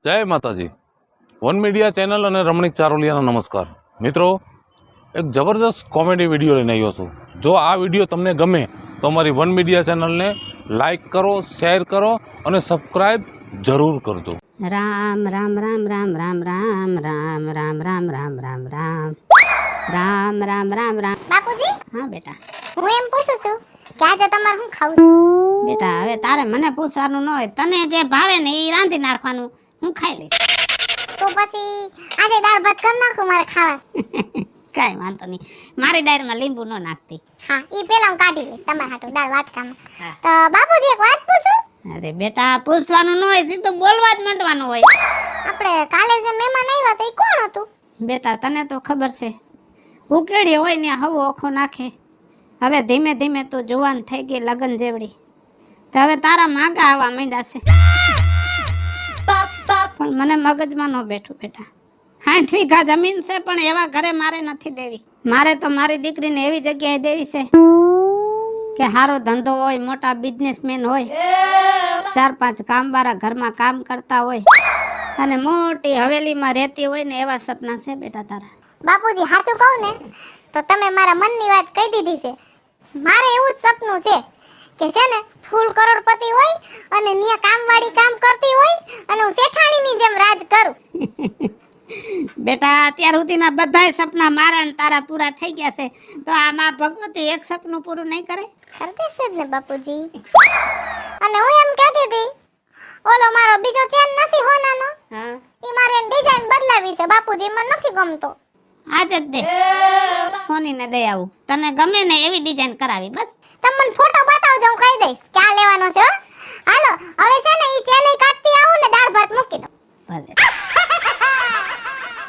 જય માતાજી. One media channel અને રમણીક ચારોલિયાનો નમસ્કાર. મિત્રો, એક જબરજસ્ત કોમેડી વિડીયો લઈને આવ્યો છું. જો આ વિડીયો તમને ગમે તો અમારી વન મીડિયા ચેનલને લાઈક કરો, શેર કરો અને સબસ્ક્રાઈબ જરૂર કરજો. રામ રામ રામ રામ રામ રામ રામ રામ રામ રામ રામ રામ રામ રામ રામ રામ. બાપુજી, હા બેટા. હું એમ પૂછું છું કે આજે તમારે શું ખાવું છે? બેટા, હવે તારે મને પૂછવાનું ન હોય, તને જે ભાવે ને એ રાંધી નાખવાનું, હું ખાઈ લઈશ. તો પછી આજે દાળ ભાત કરી નાખું, મારે ખાવા છે. કાંઈ વાંધો નહીં, મારી ડાયરીમાં લીંબુ ન નાખતી. હા, ઈ પેલા હું કાઢી લઈશ તમારા હાટુ દાળ વાટકામાં. હા. તો બાપુજી એક વાત પૂછું? અરે બેટા, પૂછવાનું ન હોય, સીધું બોલવા જ માંડવાનું હોય. આપણે કાલે જે મહેમાન આવ્યા તો ઈ કોણ હતું? બેટા, તને તો ખબર છે, ઉકેડી હોય ને હવો ઓખો નાખે. હવે ધીમે ધીમે તું જુવાન થઈ ગઈ, લગન જેવડી, તો હવે તારા માગા આવવા માંડ્યા છે. પણ મને મગજમાં ન બેઠું બેટા. 60 વીઘા જમીન છે, પણ એવા ઘરે મારે નથી દેવી. મારે તો મારી દીકરીને એવી જગ્યાએ દેવી છે કે સારો ધંધો હોય, મોટા બિઝનેસમેન હોય, 4-5 કામવાળા ઘરમાં કામ કરતા હોય અને મોટી હવેલીમાં રહેતી હોય ને, એવા સપના છે બેટા તારા. બાપુજી સાચું કહું ને તો તમે મારા મનની વાત કહી દીધી છે. મારે એવું જ સપનું છે કે છે ને ફૂલ કરોડપતિ હોય અને નિયા કામવાળી કામ કરતી હોય અને હું શેઠાણીની જેમ રાજ કરું. બેટા, અત્યાર સુધીના બધાય સપના મારા ને તારા પૂરા થઈ ગયા છે, તો આ માં ભગવતી એક સપનું પૂરું નહીં કરે? કરતી છે જ ને બાપુજી. અને હું એમ કહેતી હતી, ઓલો મારો બીજો ચેન નથી હોનાનો, હા, ઈ મારે ડિઝાઇન બદલાવી છે બાપુજી, મને નથી ગમતો. આજે જ દે, સોનીને દઈ આવું. તને ગમે ને એવી ડિઝાઇન કરાવી, બસ. તમે મને ફોટો બતાવજો, હું કહી દઈશ કે આ લેવાનો છે. હો, હાલો હવે છે ને ઈ ચેન કાઢતી આવું ને દાળ ભાત મૂકી દો. ભલે.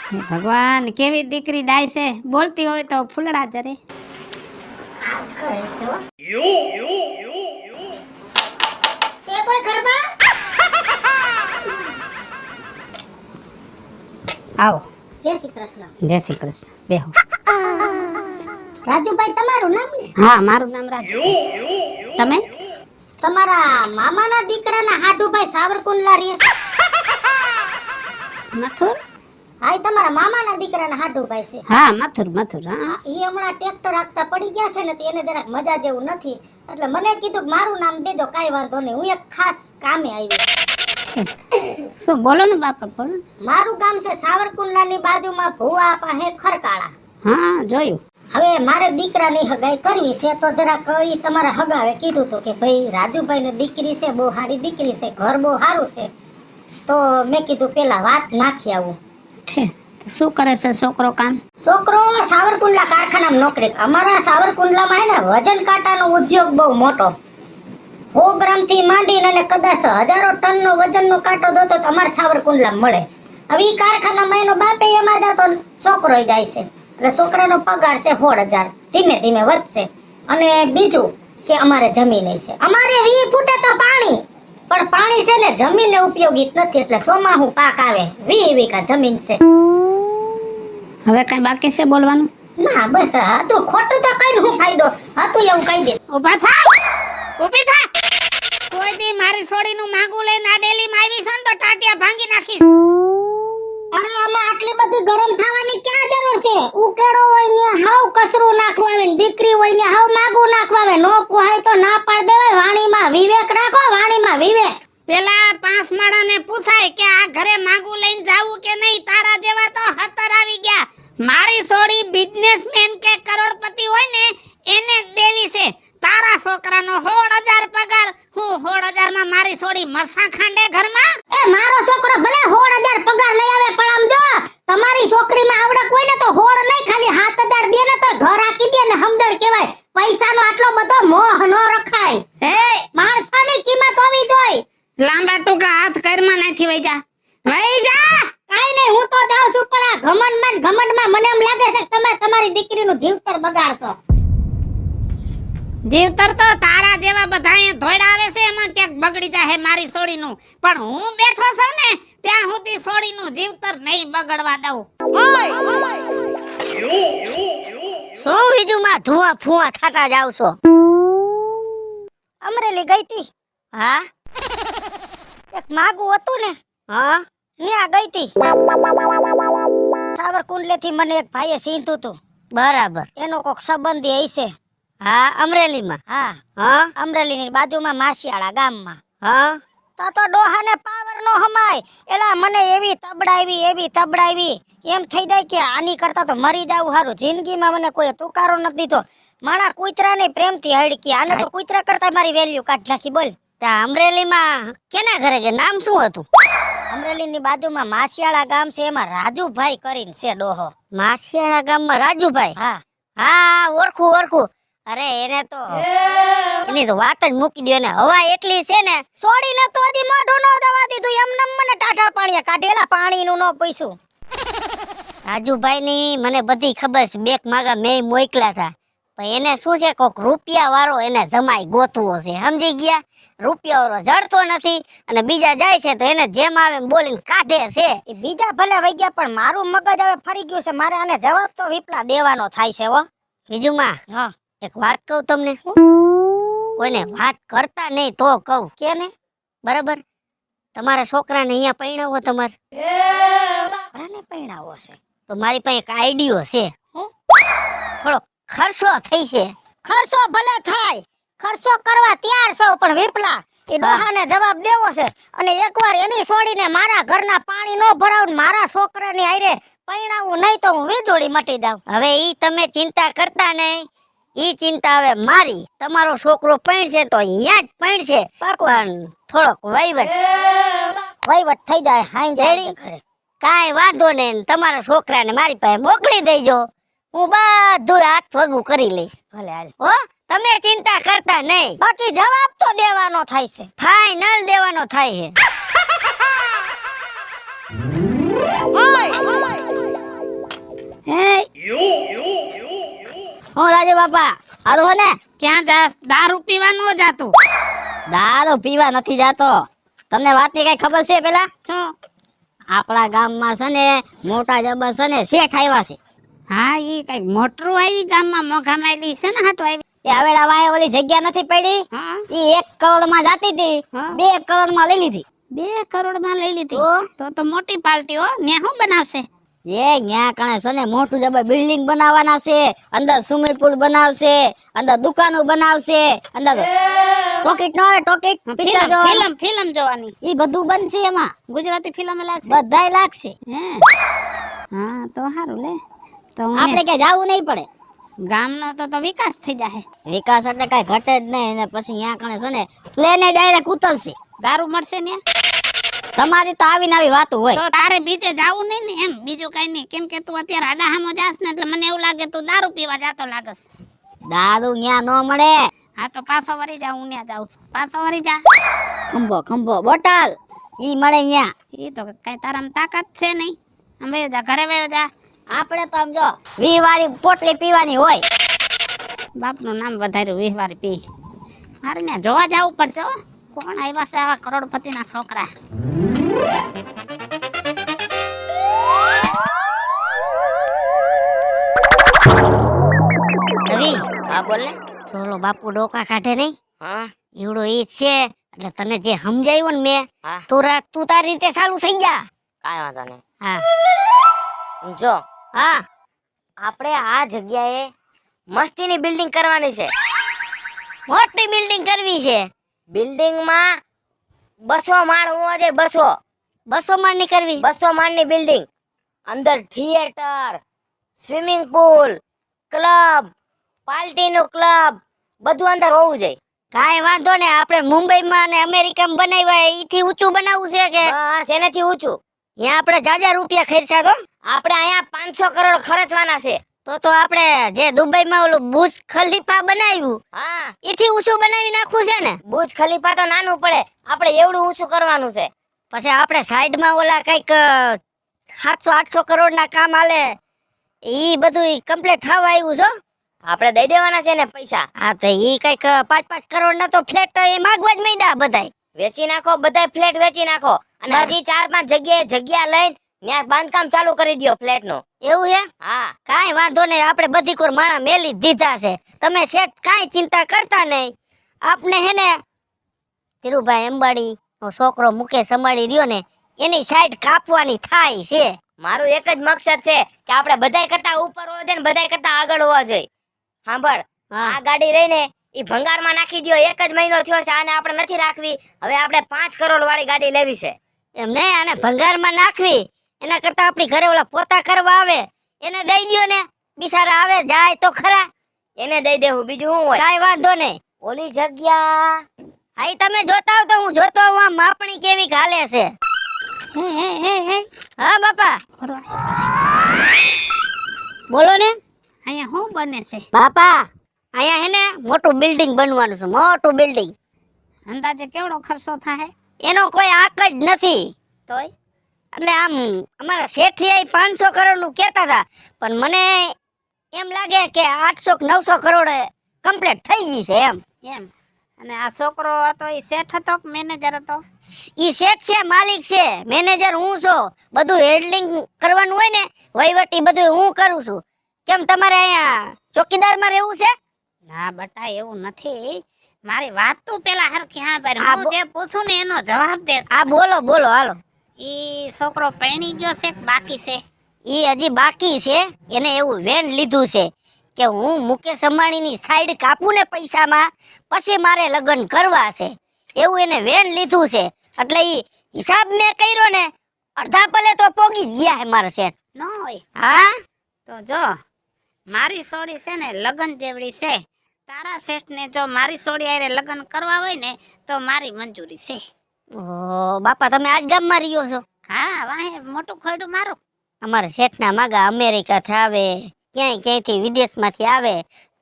હે ભગવાન, કેવી દીકરી ડાય છે, બોલતી હોય તો ફૂલડા જરે. આજ કરે છે હો. છે કોઈ ઘરમાં? આવો. જય શ્રી કૃષ્ણ. જય શ્રી કૃષ્ણ. બેહો. રાજુભાઈ તમારું નામ ને? હા, મારું નામ રાજુ. તમે? તમારા મામાના દીકરાના હાડુભાઈ સાવરકુંડલા રહે છે? મથુર? હા, ઈ તમારા મામાના દીકરાના હાડુભાઈ છે. હા, મથુર મથુર. હા, ઈ હમણાં ટ્રેક્ટર હાંકતા પડી ગયા છે ને, તો એને જરાક મજા જેવું નથી, એટલે મને કીધું કે મારું નામ દે દો, કાંઈ વાંધો નહીં, હું એક ખાસ કામે આવી. શું બોલો ને બાપા, બોલો ને. મારું ગામ છે સાવરકુંડલાની બાજુમાં ભુવા પાસે ખરકાળા. હા, જોયું. હવે મારે દીકરાની હગાઈ કરવી છે, તો જરાક ઈ તમારા હગાવે કીધું હતું કે ભાઈ રાજુભાઈને દીકરી છે, બહુ સારી દીકરી છે, ઘર બહુ સારું છે, તો મેં કીધું પેલા વાત નાખી આવું. છે તો શું કરે છે છોકરો કામ? છોકરો સાવરકુંડલા કારખાનામાં નોકરી. અમારા સાવરકુંડલામાં હે ને વજન કાંટાનો ઉદ્યોગ બહુ મોટો, 100 ગ્રામથી માંડીને અને કદાચ હજારો ટનનો વજનનો કાંટો દોતો તો અમારા સાવરકુંડલામાં મળે. હવે ઈ કારખાનામાં એનો બાપે એમાં જતો, છોકરો જાય છે, એટલે છોકરાનો પગાર છે 16,000, ધીમે ધીમે વધશે. અને બીજું કે અમારે જમીન છે, અમારે 20 ફૂટે તો પાણી, પણ પાણી છે ને જમીનને ઉપયોગી નથી, એટલે સોમાહુ પાક આવે. 20 વીઘા જમીન છે. હવે કઈ બાકી છે બોલવાનું? ના બસ હતું, ખોટું તો કઈ હું ફાયદો હતું એવું કહી દે. ઊભા થા, ઊભી થા. કોઈ દી મારી છોડીનું માંગું લઈને આ ડેલીમાં આવી છે ને તો ટાટિયા ભાંગી નાખીશ. અરે આમાં આટલી બધી ગરમ થવાની ક્યાં જરૂર છે? ઉકેડો હોય ને હાવ કસરું નાખવા આવે, દીકરી હોય ને હાવ માગું નાખવા આવે. નો પોહાય તો ના પાડ દેવાય. વાણીમાં વિવેક રાખો, વાણીમાં વિવેક. પેલા 5 માળાને પૂછાય કે આ ઘરે માંગું લઈને જાવું કે નહીં. તારા જેવા તો 17 આવી ગયા. મારી છોડી બિઝનેસમેન કે કરોડપતિ હોય ને એને જ દેવી છે. તારા છોકરાનો 16,000 પગાર, હું 16,000 માં મારી છોડી મરસા ખાંડે ઘરમાં? એ મારો છોકરો ભલે 16,000 પગાર લઈ આવે, પણ આમ જો તમારી છોકરીમાં આવડક હોય ને તો 16 નહીં, ખાલી 7,000 દે ને તો ઘર આકી દે ને હમદળ કહેવાય. પૈસાનો આટલો બધો મોહ ન રખાય. હે, માણસોની કિંમત હોવી જોઈએ. લાંબા ટૂંકા હાથ કરમાં નથી વઈ જા, વઈ જા. કાઈ નહીં, હું તો જાઉં છું, પણ આ ઘમંડમાં મને એમ લાગે છે કે તમે તમારી દીકરીનું જીવતર બગાડશો. જીવતર તો તારા જેવા બધાએ ધોડાવે છે, એમાં ક્યાંક બગડી જાય મારી સોડીનું, પણ હું બેઠો છું ને ત્યાં સુધી સોડીનું જીવતર નહીં બગડવા દઉં. શું બીજુમાં ધુઆ ફુઆ થતા જાવ છો? અમરેલી ગઈ તી. હા, એક માગું હતું ને, હા, ન્યા ગઈ તી સાવરકુંડલેથી મને એક ભાઈએ સીધું તું. બરાબર. એનો કોક સંબંધી હશે. હા, અમરેલીમાં. હા, હા અમરેલીની બાજુમાં માસિયાળા ગામમાં. હા. તો ડોહાને પાવર નો હમાય. એલા મને એવી તબડાવી એમ થઈ જાય કે આની કરતા તો મરી જાવું હારું. જિંદગીમાં મને કોઈ તુકારો નથી દીધો. માણા કૂતરાને પ્રેમથી હડકી. આને તો કૂતરા કરતા મારી વેલ્યુ કાઢ નાખી. બોલ. ત્યાં અમરેલીમાં કેના ઘરે છે? નામ શું હતું? અમરેલીની બાજુમાં માસિયાળા ગામ છે, એમાં રાજુભાઈ કરીને છે ડોહો. માસિયાળા ગામમાં રાજુભાઈ? હા હા, ઓળખું. અરે એને તો એની તો વાત જ મૂકી દો ને. હવા એટલી છે ને, છોડીને તો હજી મોઢું નો દવા દીધું. એમ નમ મને ટાઢા પાણીએ કાઢેલા. પાણીનું નો પૈસું. રાજુભાઈ ની મને બધી ખબર છે. બેક માગા મેં મોકલા હતા. પણ એને શું છે, કોક રૂપિયા વાળો એને જમાઈ ગોતવો છે. સમજી ગયા? રૂપિયા વાળો જડતો નથી અને બીજા જાય છે તો એને જેમ આવે એમ બોલીને કાઢે છે. એ બીજા ભલે વઈ ગયા, પણ મારું મગજ હવે ફરી ગયું છે. મારે આને જવાબ તો વિપલા દેવાનો થાય છે. હો બીજું માં હા, એક વાત કહું તમને. કોઈને વાત કરતા નહીં તો કહું. કેને? બરાબર? તમારા છોકરાને અહીંયા પૈણાવો તમારે. છોકરાને પૈણાવો છે તો મારી પાસે એક આઈડિયો છે. હું? થોડો ખર્ચો થઈ છે. ખર્ચો ભલે થાય, ખર્ચો કરવા તૈયાર છો, પણ વિપલા એ ડોહાને જવાબ દેવો છે. અને એકવાર એની છોડીને મારા ઘરના પાણી નો ભરાવ, મારા છોકરાની હારે પૈણાવું નહીં તો હું વીજળી મટી જાઉં. હવે ઈ તમે ચિંતા કરતા નહીં. ઈ ચિંતા હવે મારી. તમારો છોકરો પૈણશે તો અહીંયા જ પૈણશે. પાકું. પણ થોડોક વહીવટ થઈ જાય. હાઈ જાય રેડી? ઘરે. કાંઈ વાંધો નહીં. તમારા છોકરાને મારી પાસે મોકલી દેજો. હું બધું હાથ વગું કરી લઈશ. ભલે હાલ. હો, તમે ચિંતા કરતા નહીં. બાકી જવાબ તો દેવાનો થાય છે. ફાઈનલ દેવાનો થાય છે. હું રાજુ બાપા હાલો ને. ક્યાં જાસ? દારૂ પીવા નો જાતું? દારૂ પીવા નથી જાતો. તમને વાતની કઈ ખબર છે? પેલા શું? આપણા ગામમાં છે ને મોટા જબર છે ને શેઠ આવ્યા છે. હા, ઈ કઈક મોટરું આવી ગામમાં મોઘા માયલી છે ને હાટો આવી. એ હવેડા વાય ઓલી જગ્યા નથી પડી. હા, ઈ 1 કરોડ માં જાતી હતી, હા. 2 કરોડ માં લઈ લીધી. 2 કરોડ માં લઈ લીધી. તો મોટી પાલટી હો. ને શું બનાવશે? એ ન્યા કણે છે ને મોટું જબર બિલ્ડિંગ બનાવવાના છે. અંદર સ્વિમિંગ પુલ બનાવશે, અંદર દુકાનો બનાવશે, અંદર ટોકીટ નો આવે ટોકીટ પિક્ચર જોવાનું. ફિલ્મ જોવાની. ઈ બધું બનશે એમાં. ગુજરાતી ફિલ્મ લાગશે. બધાય લાગશે. હે, હા તો સારું લે. તો આપણે ક્યાં જાવું નહીં પડે. ગામનો તો વિકાસ થઈ જાય. વિકાસ એટલે કઈ ઘટે જ નહીં. ને પછી ન્યા કણે છે ને પ્લેને ડાયરેક્ટ ઉતરશે. દારૂ મળશે ને. તમારી તો આવીને આવી વાતો હોય. તો તારે બીજે જાવું નહીં ને એમ. બીજું કઈ નહીં. કેમ કે તું અત્યારે આડાહામો જાસ ને એટલે મને એવું લાગે તું દારૂ પીવા જાતો લાગસ. દારૂ ન્યા ન મળે. હા તો પાછો વળી જા. હું ત્યાં જાઉં છું. પાછો વળી જા. ખંભો બોટલ ઈ મળે ન્યા. એ તો કઈ તારામાં તાકાત છે નહીં. આમ વયો જા, ઘરે વયો જા. આપણે તો આમ જો 20 વાળી પોટલી પીવાની હોય. બાપનું નામ વધાર્યું 20 વાર પી. મારે ત્યાં જોવા જવું પડશે હો. કોણ આવ્યા છે આવા કરોડપતિના છોકરા? રવિ, હા બોલ ને. ચોલો બાપુ ડોકા કાઢે નહીં. હા, એવડો ઈ છે એટલે તને જે સમજાયું ને મેં, તું તારી રીતે ચાલુ થઈ જા. કાઈ વાંધો નહીં. હા જો હા, આપણે આ જગ્યાએ મસ્તીની બિલ્ડિંગ કરવાની છે. મોટી બિલ્ડિંગ કરવી છે. બિલ્ડિંગમાં 200 માળ હોવા જોઈએ. 200 માળની કરવી. 200 માળની બિલ્ડિંગ. અંદર થિયેટર, સ્વિમિંગ પુલ, ક્લબ, પાર્ટીનું ક્લબ બધું અંદર હોવું જોઈએ. કાઈ વાંધો ને. આપણે મુંબઈમાં ને અમેરિકામાં બનાવ્યા ઈથી ઊંચું બનાવવું છે કે બસ એનાથી ઊંચું. અહીંયા આપણે જાજા રૂપિયા ખર્ચા તો. આપણે અહીંયા 500 કરોડ ખર્ચવાના છે. તો આપણે જે દુબઈમાં ઓલું બુર્જ ખલીફા બનાવ્યું હા, ઈથી ઊંચું બનાવી નાખવું છે ને. બુર્જ ખલીફા તો નાનું પડે. આપણે એવડું ઊંચું કરવાનું છે. પછી આપણે સાઈડમાં ઓલા કઈક 700-800 કરોડના કામ આલે ઈ બધું કમ્પ્લીટ થવા આવ્યું છો. આપણે દઈ દેવાના છે ને પૈસા. હા તો ઈ કઈક 5-5 કરોડના તો ફ્લેટ એ માંગવા જ માંડ્યા બધાય. વેચી નાખો, બધાય ફ્લેટ વેચી નાખો અને હજી 4-5 જગ્યાએ જગ્યા લઈને ત્યાં બાંધકામ ચાલુ કરી દયો ફ્લેટ નું. એવું હે? હા, કાઈ વાંધો નહીં. આપણે બધી કોર માણા મેલી દીધા છે. તમે શેઠ કાઈ ચિંતા કરતા નહીં. આપને હે ને ધીરુભાઈ અંબાણી નો છોકરો મુકેશ અંબાણી રહ્યો ને એની સાઈડ કાપવાની થાય છે. મારું એક જ મકસદ છે કે આપણે બધાય કરતા ઉપર હોવા જોઈએ ને બધાય કરતા આગળ હોવા જોઈએ. સાંભળ, આ ગાડી રહીને ઈ ભંગારમાં નાખી દ્યો. એક જ મહિનો થયો છે, આને આપણે નથી રાખવી. હવે આપણે 5 કરોડ વાળી ગાડી લેવી છે. એમ નહીં, આને ભંગારમાં નાખવી એના કરતા આપણી ઘરે ઓલા પોતા કરવા આવે એને દઈ દ્યો ને. બિચારા આવે જાય તો ખરા, એને દઈ દેવું, બીજું શું હોય. કાંઈ વાંધો નહીં. ઓલી જગ્યા હાઈ તમે જોતા હો તો હું જોતો હોઉં આ માપણી કેવી હાલે છે. હે હા બાપા બરો બોલો ને. અહીંયા શું બને છે? બાપા અહીંયા હે ને મોટું બિલ્ડિંગ બનવાનું છે, મોટું બિલ્ડિંગ. અંદાજે કેવડો ખર્ચો થાય? એનો કોઈ આંક જ નથી. તોય એટલે આમ અમારા શેઠિયા 500 કરોડ નું કહેતા હતા, પણ મને એમ લાગે કે 800 કે 900 કરોડ કમ્પ્લીટ થઈ ગઈ છે એમ. એમ. અને આ છોકરો હતો એ શેઠ હતો કે મેનેજર હતો? ઈ શેઠ છે, માલિક છે, મેનેજર હું છું. બધું હેન્ડલિંગ કરવાનું હોય ને, વહીવટી બધું હું કરું છું. કેમ તમારે અહીંયા ચોકીદારમાં રહેવું છે? ના બટા એવું નથી. મારી વાત તું પેલા હરખી હા પર હા, હું જે પૂછું ને એનો જવાબ દે. હા બોલો બોલો હાલો. ઈ છોકરો પરણી ગયો છે કે બાકી છે? ઈ હજી બાકી છે. એને એવું વેન લીધું છે કે હું મુકેશ અંબાણીની સાઈડ કાપું ને પૈસામાં, પછી મારે લગ્ન કરવા છે. એવું એને વેન લીધું છે. એટલે ઈ હિસાબ મેં કર્યો ને, અડધા પલે તો પોગી જ ગયા હે મારા શેઠ. ન હોય હા તો જો મારી સોડી છે ને લગન જેવડી છે. તારા શેઠને જો મારી સોડી હારે લગન કરવા હોય ને તો મારી મંજૂરી છે. ઓ બાપા તમે આજ ગામમાં રહ્યો છો? હા વાહે મોટું ખોયડું મારું. અમારા શેઠના માગા અમેરિકાથી આવે, ક્યાંયથી વિદેશમાંથી આવે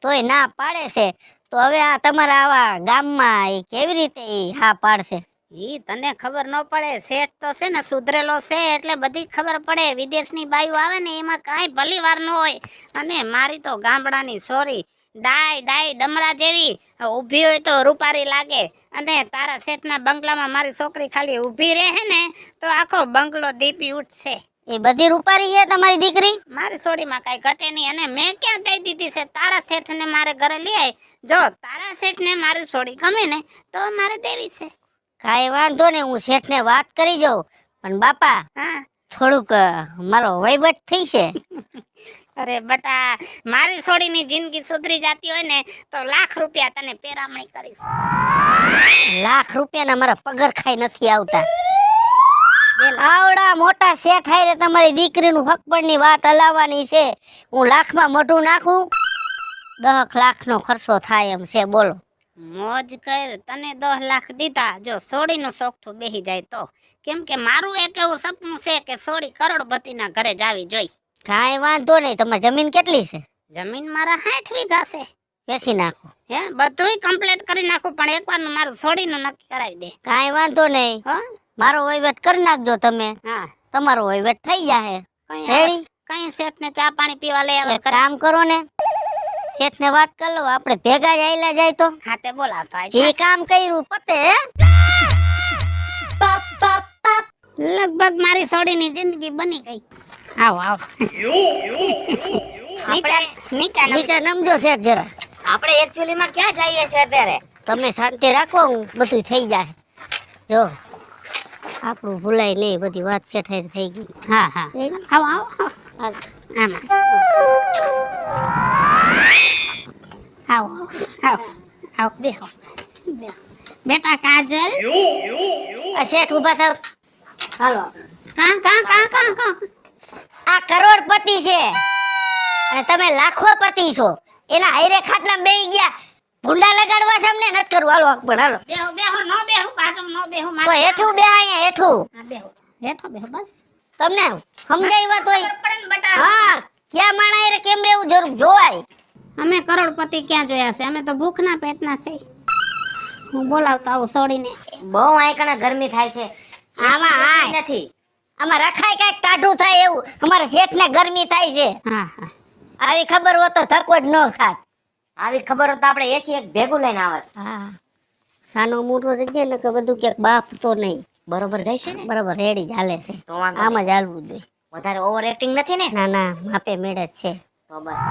તોય ના પાડે છે. તો હવે આ તમારા આવા ગામમાં ઈ કેવી રીતે ઈ હા પાડશે? ઈ તને ખબર ન પડે. શેઠ તો છે ને સુધરેલો છે એટલે બધી ખબર પડે. વિદેશની બાઈઓ આવે ને એમાં કાંઈ ભલી વાર ન હોય. અને મારી તો ગામડાની સોરી ડાય ડમરા જેવી ઊભી હોય તો રૂપારી લાગે. અને તારા શેઠના બંગલામાં મારી છોકરી ખાલી ઊભી રહે ને તો આખો બંગલો દીપી ઉઠશે. એ બધી રૂપારી છે તમારી દીકરી? મારી સોડીમાં કાંઈ ઘટે નહીં. અને મેં ક્યાં કહી દીધી છે તારા શેઠને મારે ઘરે લઈ આય. જો તારા શેઠને મારી સોડી ગમે ને તો મારે દેવી છે. કાંઈ વાંધો ને, હું શેઠને વાત કરી જાઉં. પણ બાપા હા થોડુંક મારો વહીવટ થઈ છે. અરે બટા, મારી સોડીની જિંદગી સુધરી જાતી હોય ને તો લાખ રૂપિયા તને પેરામણી કરીશ. લાખ રૂપિયાના મારા પગાર ખાઈ નથી આવતા. આવડા મોટા શેઠ હારે તમારી દીકરીનું હકપણની વાત હલાવવાની છે. હું લાખમાં મોઢું નાખું 10 લાખનો ખર્ચો થાય એમ છે. બોલો. મોજ કર. તને 10 લાખ દીધા જો સોડીનું સોખઠું બેહી જાય તો. કેમ કે મારું એક એવું સપનું છે કે સોડી કરોડપતિના ઘરે જાવી જોઈ. કાંઈ વાંધો નહીં. તમારી જમીન કેટલી છે? જમીન મારા 60 વીઘા છે. વેચી નાખો. હે બધુંય કમ્પ્લીટ કરી નાખું પણ એકવારનું મારું સોડીનું નક્કી કરાવી દે. કાંઈ વાંધો નહીં. હા મારો વહીવટ કરી નાખજો તમે. હા તમારો વહીવટ થઈ જાહે. રેડી? કઈ શેઠને ચા પાણી પીવા લઈ આવે. એક કામ કરો ને, શેઠને વાત કરી લો, આપણે ભેગા જ આયલા જાય તો. હા તે બોલાવતો જે કામ કર્યું પતે. લગભગ મારી સોડીની જિંદગી બની ગઈ. આવો આવો નીચે નમજો શેઠ જરા. આપણે એકચ્યુઅલી માં ક્યાં જઈએ છે અત્યારે? તમે શાંતિ રાખો, હું બધું થઈ જાય. જો આપણું ભૂલાય નહીં, બધી વાત શેઠાઈ થઈ ગઈ. હા હા આવો આવો આમાં આવો આવો આવો બેહો બેટા કાજલ. આ શેઠ ઊભા થાવ. હાલો. કા કા કા કા કા આ કરોડપતિ છે અને તમે લાખોપતિ છો. એના હાઈરે ખાટલામાં બેહી ગયા. ભૂંડા લગાડવા છે અમને નથી કરવું. હાલો અકબર હાલો. બેહો બેહો નો બેહો બાજુ નો બેહો તો હેઠું બેહ, અહીંયા હેઠું. હા બેહો હેઠો બેહો બસ. તમને સમજાય વાત હોય? પડે ને બટા. હા, ક્યાં માણા હારે કેમ રહેવું જરૂર જોવાય. અમે કરોડપતિ ક્યાં જોયા છે? અમે તો ભૂખના પેટના છે. હું બોલાવતો આવું સોડીને. બહુ આયકણા ગરમી થાય છે. આમાં હાય નથી. આમાં રખાય કઈક ટાઢું થાય એવું. અમારા શેઠને ગરમી થાય છે. હા હા આવી ખબર હોત તો ધક્કો જ ન ખાત. આવી ખબર હોત તો આપણે એસી એક ભેગું લઈને આવત. હા, સાનો મોટો રહેજે ને કે બધું કે બાપ તો નહીં. બરોબર જાય છે ને? બરોબર રેડી જ હાલે છે. તો આમ જ હાલવું જોઈએ. વધારે ઓવર એક્ટિંગ નથી ને? ના ના, માપે મેળે જ છે. તો બસ.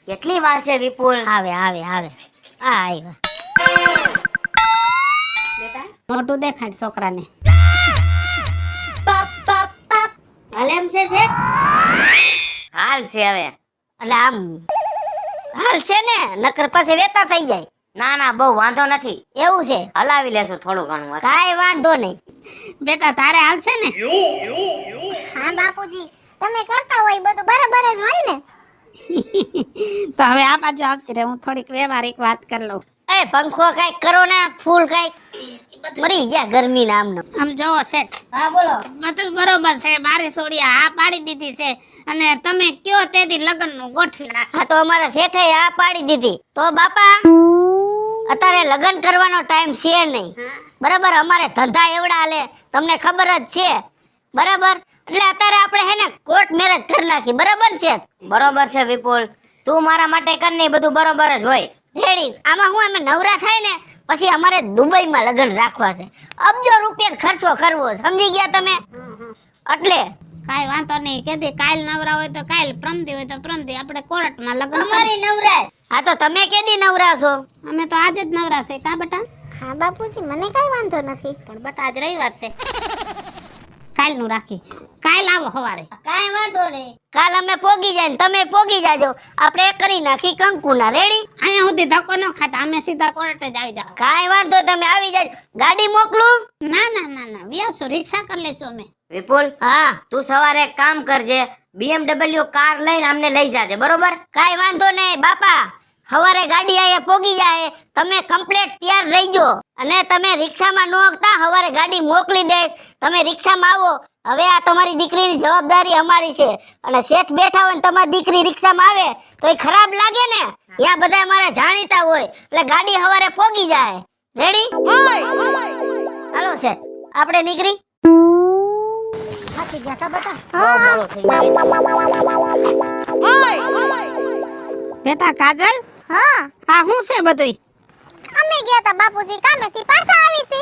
કેટલી વાર છે વિપુલ? આવે આવે આવે. આ આવ્યા. મોટું દેખાડ છોકરાને. હાલ એમ છે હાલ છે હવે. એટલે આમ હાલ છે ને નકર પછી વેતા થઈ જાય. ના ના બહુ વાંધો નથી, એવું છે, હલાવી લેશું થોડું ઘણું હશે. કાંઈ વાંધો નહીં. બેટા તારે હાલશે ને? હા બાપુજી, તમે કરતા હોય બધું બરાબર જ હોય ને. તો હવે આ બાજુ આવતી રહે, હું થોડીક વ્યવહારિક વાત કરી લઉં. એ પંખો કઈક કરો ને, ફૂલ કઈક મરી ગયા ગરમી ના આમનો. આમ જોવો શેઠ, હા બોલો. બધું બરોબર છે, મારી સોડિયા હા પાડી દીધી છે અને તમે કયો તેથી લગ્ન નું ગોઠવી નાખ. હા તો અમારા શેઠે આ પાડી દીધી. તો બાપા અત્યારે લગ્ન કરવાનો ટાઈમ છે નહીં, બરાબર. અમારે ધંધા એવડા હાલે, તમને ખબર જ છે, બરાબર. એટલે અત્યારે આપણે હે ને કોર્ટ મેરેજ કરી નાખી, બરાબર છે? બરોબર છે વિપુલ, તું મારા માટે કર ને, બધું બરોબર જ હોય. રેડી. આમાં હું અમે નવરા થાય ને પછી અમારે દુબઈમાં લગ્ન રાખવા છે, અબજો રૂપિયા ખર્ચો કરવો છે, સમજી ગયા તમે? એટલે કાઈ વાંધો નહીં, કેદી કાલ નવરા હોય તો કાલ, પ્રમદી હોય તો પ્રમદી, આપણે કોર્ટમાં લગ્ન અમારી નવરા. હા તો તમે કેદી નવરા છો? અમે તો આજે જ નવરા છે કા બેટા? હા બાપુજી, મને કઈ વાંધો નથી. પણ બેટા આજ રવિવાર છે, કાલ નું રાખી, કાલ આવો સવારે. કાઈ વાંધો નહીં, કાલ અમે પોગી જાય ને તમે પોગી જાજો, આપણે કરી નાખી કંકુના. રેડી? અહીંયા સુધી ધક્કો ન ખાતા, અમે સીધા કોર્ટે જ આવી જાવ. કાઈ વાંધો, તમે આવી જાજો. ગાડી મોકલું? ના ના ના ના, વ્યાવશું, રિક્ષા કરી લેશું અમે. વિપુલ, હા તું સવારે એક કામ કરજે, BMW કાર લઈને અમને લઈ જાજે, બરોબર? કાઈ વાંધો નહીં બાપા, સવારે ગાડી આયા પોગી જાય, તમે કમ્પ્લીટ તૈયાર રહીજો. અને તમે રિક્ષામાં નો આવતા, સવારે ગાડી મોકલી દઈશ, તમે રિક્ષામાં આવો. હવે આ તમારી દીકરીની જવાબદારી અમારી છે, અને શેઠ બેઠા હોય ને તમારી દીકરી રિક્ષામાં આવે તો એ ખરાબ લાગે ને. ત્યાં બધા અમારા જાણીતા હોય, એટલે ગાડી સવારે પોગી જાય. રેડી? હાલો શેઠ, આપણે નીકળી. થાકી ગયા કા બેટા? મોડું થઈ ગયું. બેટા કાજલ, હા આ શું છે બધું? અમે ગયા તા બાપુજી કામેથી, પાછા આવી છે.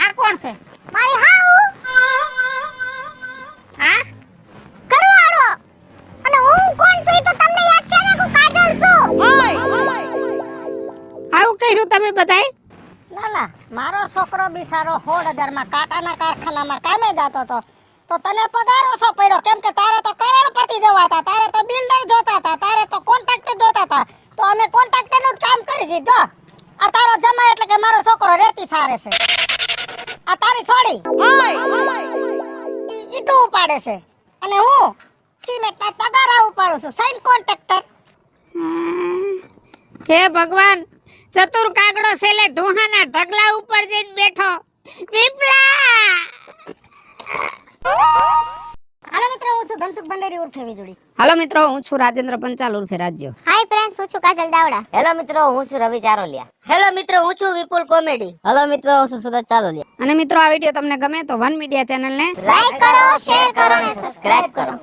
આ કોણ છે? મારી હાઉ હા કરવાડો. અને હું કોણ છું ઈ તો તમને યાદ છે ને? હું કાજલ છું. આવું કર્યું તમે બધાય? ના ના, મારો છોકરો બિચારો 16,000 માં કાંટાના કારખાનામાં કામે જતો હતો, તો તને પગાર ઓછો પડ્યો, કેમ કે તારે તો કરોડપતિ જોવા હતા, તારે તો બિલ્ડર જોતા હતા, તારે તો કોન્ટ્રાક્ટર જોતા હતા, તો અમે કોન્ટ્રાક્ટરનું જ કામ કરી દીધું. આ તારો જમાઈ એટલે કે મારો છોકરો રેતી સારે છે, આ તારી છોડી ઈટું ઉપાડે છે, અને હું સિમેન્ટના તગારા ઉપાડું છું, સાઈન કોન્ટ્રાક્ટર. હે ભગવાન, ચતુર કાગડો સેલે ઢોહાના ઢગલા ઉપર જઈને બેઠો. વિપલા! હાલો મિત્રો, હું છું ધનસુખ ભંડેરી ઉર્ફે વીજળી. હાલો મિત્રો, હું છું રાજેન્દ્ર પંચાલ ઉર્ફે રાજ્યો. હાય ફ્રેન્ડ્સ, હું છું કાજલ દાવડા. હેલો મિત્રો, હું છું રવિ ચારોલિયા. હેલો મિત્રો, હું છું વિપુલ કોમેડી. હેલો મિત્રો, હું છું સુરત ચારોલિયા. અને મિત્રો, આ વિડીયો તમને ગમે તો વન મીડિયા ચેનલને લાઈક કરો, શેર કરો અને સબસ્ક્રાઇબ કરો.